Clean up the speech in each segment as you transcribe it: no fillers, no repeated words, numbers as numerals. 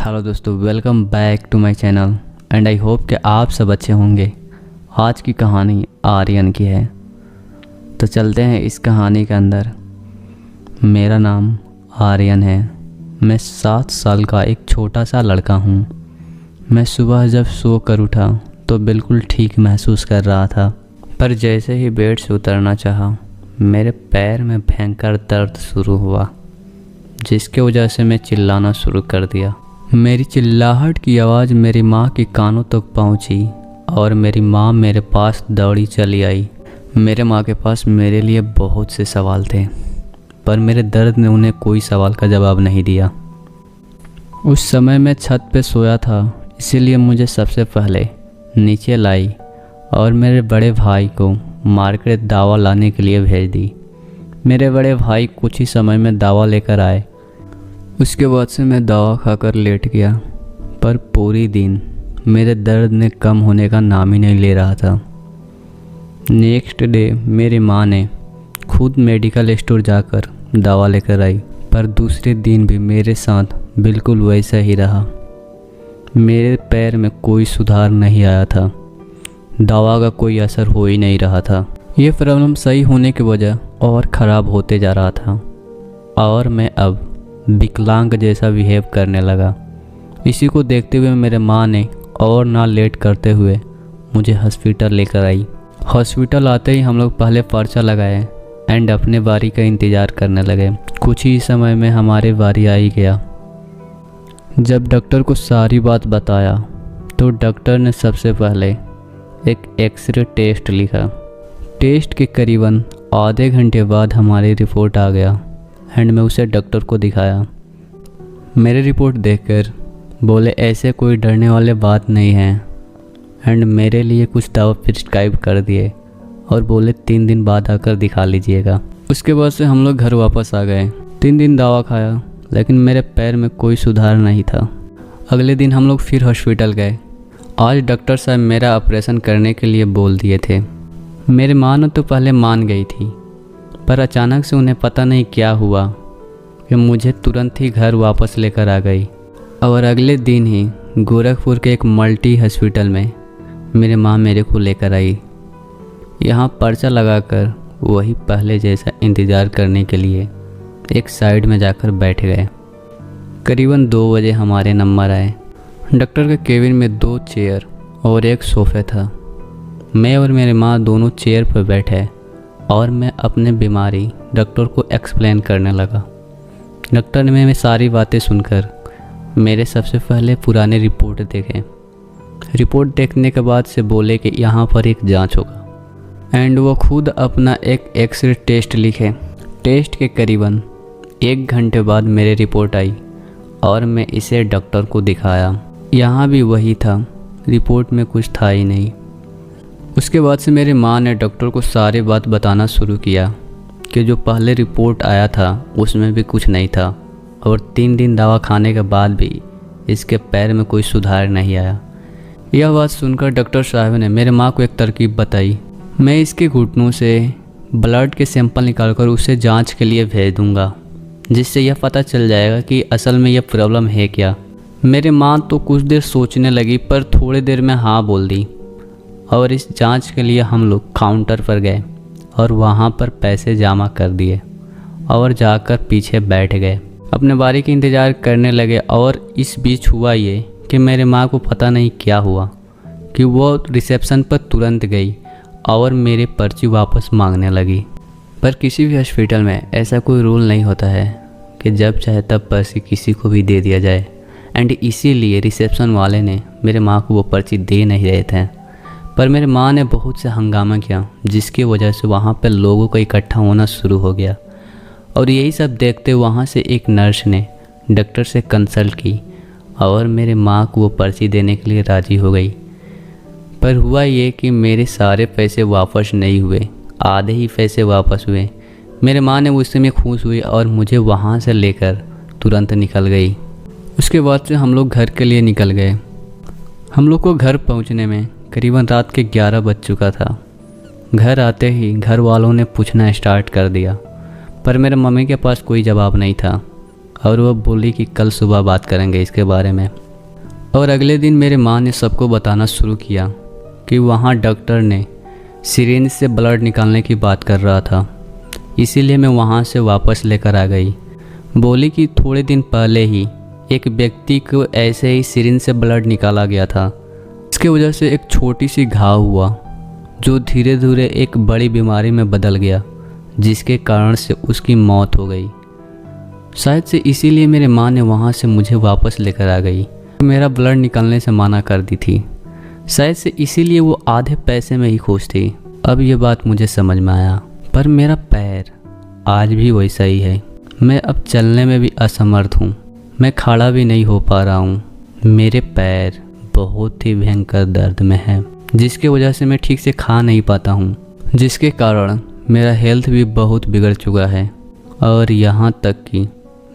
Hello दोस्तों, welcome back to my channel and I hope कि आप सब अच्छे होंगे। आज की कहानी आर्यन की है, तो चलते हैं इस कहानी के अंदर। मेरा नाम आर्यन है। मैं 7 साल का एक छोटा सा लड़का हूँ। मैं सुबह जब सो कर उठा तो बिल्कुल ठीक महसूस कर रहा था, पर जैसे ही बेड से उतरना चाहा मेरे पैर में भयंकर दर्द शुरू हुआ, जिसके वजह से मैं चिल्लाना शुरू कर दिया। मेरी चिल्लाहट की आवाज़ मेरी माँ के कानों तक पहुँची और मेरी माँ मेरे पास दौड़ी चली आई। मेरे माँ के पास मेरे लिए बहुत से सवाल थे, पर मेरे दर्द ने उन्हें कोई सवाल का जवाब नहीं दिया। उस समय मैं छत पे सोया था, इसीलिए मुझे सबसे पहले नीचे लाई और मेरे बड़े भाई को मार्केट दवा लाने के लिए भेज दी। मेरे बड़े भाई कुछ ही समय में दवा लेकर आए। उसके बाद से मैं दवा खाकर लेट गया, पर पूरी दिन मेरे दर्द ने कम होने का नाम ही नहीं ले रहा था। नेक्स्ट डे मेरी माँ ने खुद मेडिकल स्टोर जाकर दवा लेकर आई, पर दूसरे दिन भी मेरे साथ बिल्कुल वैसा ही रहा। मेरे पैर में कोई सुधार नहीं आया था, दवा का कोई असर हो ही नहीं रहा था। ये प्रॉब्लम सही होने के वजह और ख़राब होते जा रहा था और मैं अब विकलांग जैसा बिहेव करने लगा। इसी को देखते हुए मेरे माँ ने और ना लेट करते हुए मुझे हॉस्पिटल लेकर आई। हॉस्पिटल आते ही हम लोग पहले पर्चा लगाए एंड अपने बारी का इंतज़ार करने लगे। कुछ ही समय में हमारी बारी आ ही गया। जब डॉक्टर को सारी बात बताया तो डॉक्टर ने सबसे पहले एक एक्सरे टेस्ट लिखा। टेस्ट के करीबन आधे घंटे बाद हमारी रिपोर्ट आ गया एंड मैं उसे डॉक्टर को दिखाया। मेरी रिपोर्ट देखकर बोले ऐसे कोई डरने वाले बात नहीं है एंड मेरे लिए कुछ दवा प्रिस्क्राइब कर दिए और बोले 3 दिन बाद आकर दिखा लीजिएगा। उसके बाद से हम लोग घर वापस आ गए। 3 दिन दवा खाया, लेकिन मेरे पैर में कोई सुधार नहीं था। अगले दिन हम लोग फिर हॉस्पिटल गए। आज डॉक्टर साहब मेरा ऑपरेशन करने के लिए बोल दिए थे। मेरी माँ ने तो पहले मान गई थी, पर अचानक से उन्हें पता नहीं क्या हुआ कि मुझे तुरंत ही घर वापस लेकर आ गई और अगले दिन ही गोरखपुर के एक मल्टी हॉस्पिटल में मेरी माँ मेरे को लेकर आई। यहाँ पर्चा लगाकर वही पहले जैसा इंतज़ार करने के लिए एक साइड में जाकर बैठ गए। करीबन 2 बजे हमारे नंबर आए। डॉक्टर के केबिन में 2 चेयर और एक सोफ़े था। मैं और मेरी माँ दोनों चेयर पर बैठे और मैं अपनी बीमारी डॉक्टर को एक्सप्लेन करने लगा। डॉक्टर ने मेरी सारी बातें सुनकर मेरे सबसे पहले पुराने रिपोर्ट देखे। रिपोर्ट देखने के बाद से बोले कि यहाँ पर एक जांच होगा एंड वो खुद अपना एक एक्सरे टेस्ट लिखे। टेस्ट के करीबन 1 घंटे बाद मेरी रिपोर्ट आई और मैं इसे डॉक्टर को दिखाया। यहाँ भी वही था, रिपोर्ट में कुछ था ही नहीं। उसके बाद से मेरी माँ ने डॉक्टर को सारी बात बताना शुरू किया कि जो पहले रिपोर्ट आया था उसमें भी कुछ नहीं था और 3 दिन दवा खाने के बाद भी इसके पैर में कोई सुधार नहीं आया। यह बात सुनकर डॉक्टर साहब ने मेरे माँ को एक तरकीब बताई। मैं इसके घुटनों से ब्लड के सैंपल निकालकर उसे जांच के लिए भेज दूँगा, जिससे यह पता चल जाएगा कि असल में यह प्रॉब्लम है क्या। मेरी माँ तो कुछ देर सोचने लगी, पर थोड़ी देर में हाँ बोल दी और इस जांच के लिए हम लोग काउंटर पर गए और वहाँ पर पैसे जमा कर दिए और जाकर पीछे बैठ गए। अपने बारी का इंतज़ार करने लगे और इस बीच हुआ ये कि मेरे माँ को पता नहीं क्या हुआ कि वो रिसेप्शन पर तुरंत गई और मेरी पर्ची वापस मांगने लगी। पर किसी भी हॉस्पिटल में ऐसा कोई रूल नहीं होता है कि जब चाहे तब पर्ची किसी को भी दे दिया जाए एंड इसीलिए रिसेप्शन वाले ने मेरे माँ को वो पर्ची दे नहीं रहे थे। पर मेरी माँ ने बहुत से हंगामा किया, जिसकी वजह से वहाँ पर लोगों का इकट्ठा होना शुरू हो गया और यही सब देखते वहाँ से एक नर्स ने डॉक्टर से कंसल्ट की और मेरे माँ को वो पर्ची देने के लिए राज़ी हो गई। पर हुआ ये कि मेरे सारे पैसे वापस नहीं हुए, आधे ही पैसे वापस हुए। मेरे माँ ने उससे में खुश हुई और मुझे वहाँ से लेकर तुरंत निकल गई। उसके बाद से हम लोग घर के लिए निकल गए। हम लोग को घर पहुँचने में करीबन रात के 11 बज चुका था। घर आते ही घर वालों ने पूछना स्टार्ट कर दिया, पर मेरे मम्मी के पास कोई जवाब नहीं था। और वह बोली कि कल सुबह बात करेंगे इसके बारे में। और अगले दिन मेरे माँ ने सबको बताना शुरू किया कि वहाँ डॉक्टर ने सिरिंज से ब्लड निकालने की बात कर रहा था, इसीलिए मैं वहाँ से वापस लेकर आ गई। बोली कि थोड़े दिन पहले ही एक व्यक्ति को ऐसे ही सिरिंज से ब्लड निकाला गया था। इसके वजह से एक छोटी सी घाव हुआ जो धीरे धीरे एक बड़ी बीमारी में बदल गया, जिसके कारण से उसकी मौत हो गई। शायद से इसीलिए मेरे माँ ने वहाँ से मुझे वापस लेकर आ गई। मेरा ब्लड निकालने से मना कर दी थी, शायद से इसीलिए वो आधे पैसे में ही खुश थी। अब ये बात मुझे समझ में आया, पर मेरा पैर आज भी वैसा ही है। मैं अब चलने में भी असमर्थ हूँ, मैं खड़ा भी नहीं हो पा रहा हूँ। मेरे पैर बहुत ही भयंकर दर्द में है, जिसकी वजह से मैं ठीक से खा नहीं पाता हूँ, जिसके कारण मेरा हेल्थ भी बहुत बिगड़ चुका है। और यहाँ तक कि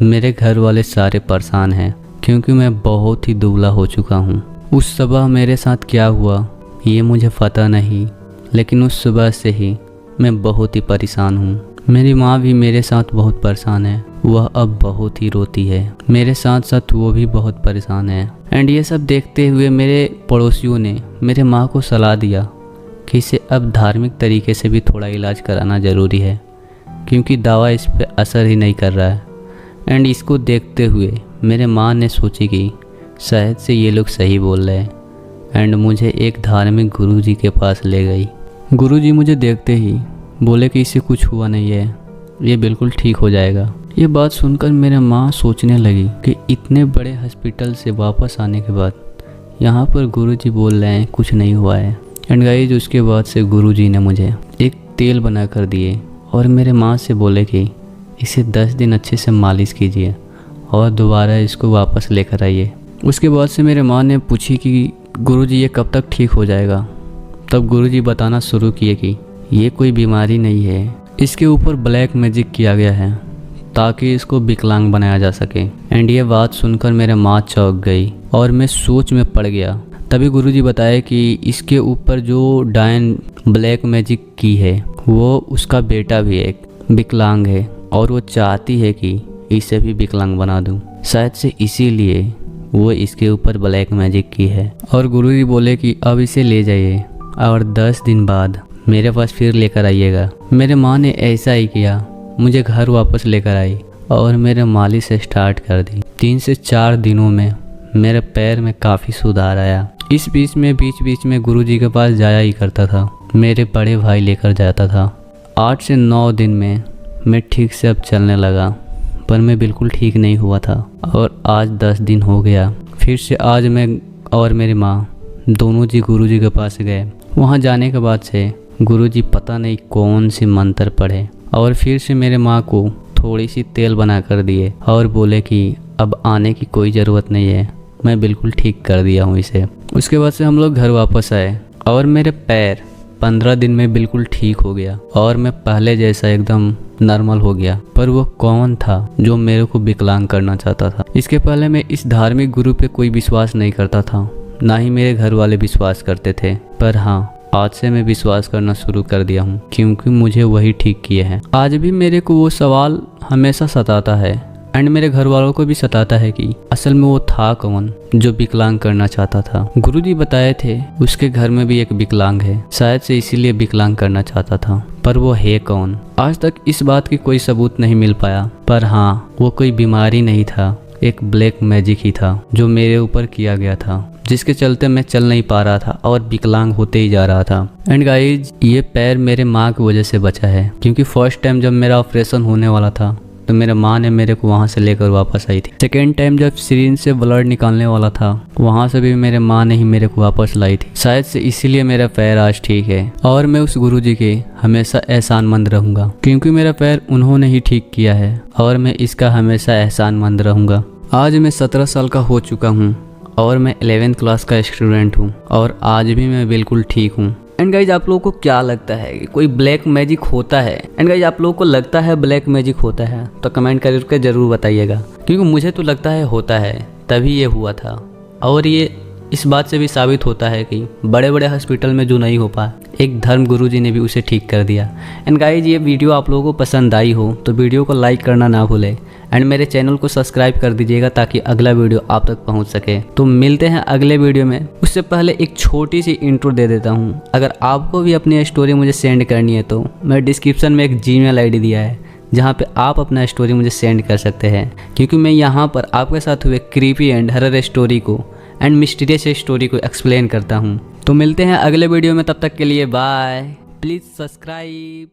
मेरे घर वाले सारे परेशान हैं, क्योंकि मैं बहुत ही दुबला हो चुका हूँ। उस सुबह मेरे साथ क्या हुआ ये मुझे पता नहीं, लेकिन उस सुबह से ही मैं बहुत ही परेशान हूँ। मेरी माँ भी मेरे साथ बहुत परेशान है, वह अब बहुत ही रोती है। मेरे साथ साथ वो भी बहुत परेशान है। एंड ये सब देखते हुए मेरे पड़ोसियों ने मेरे माँ को सलाह दिया कि इसे अब धार्मिक तरीके से भी थोड़ा इलाज कराना ज़रूरी है, क्योंकि दवा इस पर असर ही नहीं कर रहा है। एंड इसको देखते हुए मेरे माँ ने सोची कि शायद से ये लोग सही बोल रहे हैं, एंड मुझे एक धार्मिक गुरुजी के पास ले गई। गुरुजी मुझे देखते ही बोले कि इसे कुछ हुआ नहीं है, ये बिल्कुल ठीक हो जाएगा। ये बात सुनकर मेरे माँ सोचने लगी कि इतने बड़े हॉस्पिटल से वापस आने के बाद यहाँ पर गुरुजी बोल रहे हैं कुछ नहीं हुआ है। एंड गाइस, उसके बाद से गुरुजी ने मुझे एक तेल बना कर दिए और मेरे माँ से बोले कि इसे 10 दिन अच्छे से मालिश कीजिए और दोबारा इसको वापस लेकर आइए। उसके बाद से मेरे माँ ने पूछी कि गुरुजी ये कब तक ठीक हो जाएगा। तब गुरुजी बताना शुरू किए कि ये कोई बीमारी नहीं है, इसके ऊपर ब्लैक मैजिक किया गया है ताकि इसको विकलांग बनाया जा सके। एंड ये बात सुनकर मेरे माँ चौंक गई और मैं सोच में पड़ गया। तभी गुरुजी बताए कि इसके ऊपर जो डायन ब्लैक मैजिक की है वो उसका बेटा भी एक विकलांग है और वो चाहती है कि इसे भी विकलांग बना दूं। शायद से इसीलिए वो इसके ऊपर ब्लैक मैजिक की है। और गुरुजी बोले कि अब इसे ले जाइए और 10 दिन बाद मेरे पास फिर लेकर आइएगा। मेरे माँ ने ऐसा ही किया, मुझे घर वापस लेकर आई और मेरे मालिश स्टार्ट कर दी। 3 से 4 दिनों में मेरे पैर में काफ़ी सुधार आया। इस बीच में गुरुजी के पास जाया ही करता था, मेरे बड़े भाई लेकर जाता था। 8 से 9 दिन में मैं ठीक से अब चलने लगा, पर मैं बिल्कुल ठीक नहीं हुआ था। और आज 10 दिन हो गया, फिर से आज मैं और मेरी माँ दोनों जी गुरुजी के पास गए। वहाँ जाने के बाद से गुरुजी पता नहीं कौन सी मंत्र पढ़े और फिर से मेरे माँ को थोड़ी सी तेल बना कर दिए और बोले कि अब आने की कोई ज़रूरत नहीं है, मैं बिल्कुल ठीक कर दिया हूँ इसे। उसके बाद से हम लोग घर वापस आए और मेरे पैर 15 दिन में बिल्कुल ठीक हो गया और मैं पहले जैसा एकदम नॉर्मल हो गया। पर वो कौन था जो मेरे को विकलांग करना चाहता था? इसके पहले मैं इस धार्मिक गुरु पे कोई विश्वास नहीं करता था, ना ही मेरे घर वाले विश्वास करते थे। पर हाँ, आज से मैं विश्वास करना शुरू कर दिया हूँ, क्योंकि मुझे वही ठीक किए हैं। आज भी मेरे को वो सवाल हमेशा सताता है एंड मेरे घर वालों को भी सताता है कि असल में वो था कौन जो विकलांग करना चाहता था। गुरुजी बताए थे उसके घर में भी एक विकलांग है, शायद से इसीलिए विकलांग करना चाहता था। पर वो है कौन? आज तक इस बात की कोई सबूत नहीं मिल पाया। पर हाँ, वो कोई बीमारी नहीं था, एक ब्लैक मैजिक ही था जो मेरे ऊपर किया गया था, जिसके चलते मैं चल नहीं पा रहा था और विकलांग होते ही जा रहा था। एंड गाइज, ये पैर मेरे माँ की वजह से बचा है, क्योंकि फर्स्ट टाइम जब मेरा ऑपरेशन होने वाला था तो मेरे माँ ने मेरे को वहाँ से लेकर वापस आई थी। सेकेंड टाइम जब सिरिंज से ब्लड निकालने वाला था, वहाँ से भी मेरे माँ ने ही मेरे को वापस लाई थी। शायद से इसीलिए मेरा पैर आज ठीक है और मैं उस गुरुजी के हमेशा एहसानमंद रहूँगा, क्योंकि मेरा पैर उन्होंने ही ठीक किया है और मैं इसका हमेशा एहसानमंद रहूँगा। आज मैं 17 साल का हो चुका हूँ और मैं 11th क्लास का स्टूडेंट हूँ और आज भी मैं बिल्कुल ठीक हूँ। एंड गाइज, आप लोगों को क्या लगता है कि कोई ब्लैक मैजिक होता है? एंड गाइज, आप लोगों को लगता है ब्लैक मैजिक होता है तो कमेंट करके ज़रूर बताइएगा, क्योंकि मुझे तो लगता है होता है, तभी ये हुआ था। और ये इस बात से भी साबित होता है कि बड़े बड़े हॉस्पिटल में जो नहीं हो पाया, एक धर्म गुरुजी ने भी उसे ठीक कर दिया। एंड गाइज, ये वीडियो आप लोगों को पसंद आई हो तो वीडियो को लाइक करना ना भूलें एंड मेरे चैनल को सब्सक्राइब कर दीजिएगा ताकि अगला वीडियो आप तक पहुंच सके। तो मिलते हैं अगले वीडियो में। उससे पहले एक छोटी सी इंट्रो दे देता हूं। अगर आपको भी अपनी स्टोरी मुझे सेंड करनी है तो मैं डिस्क्रिप्शन में एक जीमेल आईडी दिया है जहां पे आप अपना स्टोरी मुझे सेंड कर सकते हैं, क्योंकि मैं यहां पर आपके साथ हुए क्रीपी एंड हॉरर स्टोरी को एंड मिस्टीरियस स्टोरी को एक्सप्लेन करता हूं। तो मिलते हैं अगले वीडियो में, तब तक के लिए बाय। Please subscribe.